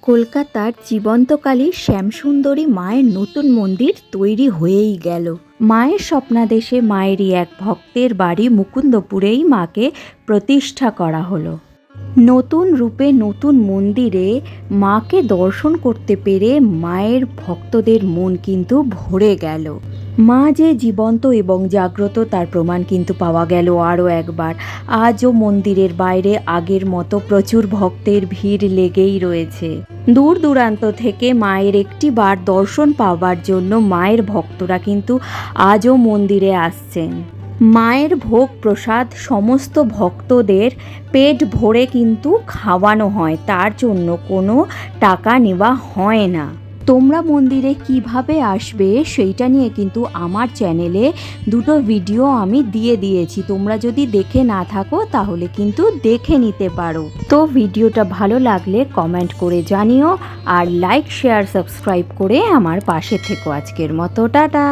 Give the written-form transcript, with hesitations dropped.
কলকাতার জীবন্তকালী শ্যামসুন্দরী মায়ের নতুন মন্দির তৈরি হয়েই গেল। মায়ের স্বপ্নাদেশে মায়েরই এক ভক্তের বাড়ি মুকুন্দপুরেই মাকে প্রতিষ্ঠা করা হলো। নতুন রূপে নতুন মন্দিরে মাকে দর্শন করতে পেরে মায়ের ভক্তদের মন কিন্তু ভরে গেল। মা যে জীবন্ত এবং জাগ্রত তার প্রমাণ কিন্তু পাওয়া গেল আরও একবার। আজও মন্দিরের বাইরে আগের মতো প্রচুর ভক্তের ভিড় লেগেই রয়েছে। দূর দূরান্ত থেকে মায়ের একটি বার দর্শন পাওয়ার জন্য মায়ের ভক্তরা কিন্তু আজও মন্দিরে আসছেন। মায়ের ভোগ প্রসাদ সমস্ত ভক্তদের পেট ভরে কিন্তু খাওয়ানো হয়, তার জন্য কোনো টাকা নেওয়া হয় না। তোমরা মন্দিরে কিভাবে আসবে সেইটা নিয়ে কিন্তু আমার চ্যানেলে দুটো ভিডিও আমি দিয়ে দিয়েছি, তোমরা যদি দেখে না থাকো তাহলে কিন্তু দেখে নিতে পারো। তো ভিডিওটা ভালো লাগলে কমেন্ট করে জানিও, আর লাইক শেয়ার সাবস্ক্রাইব করে আমার পাশে থেকো। আজকের মতো টাটা।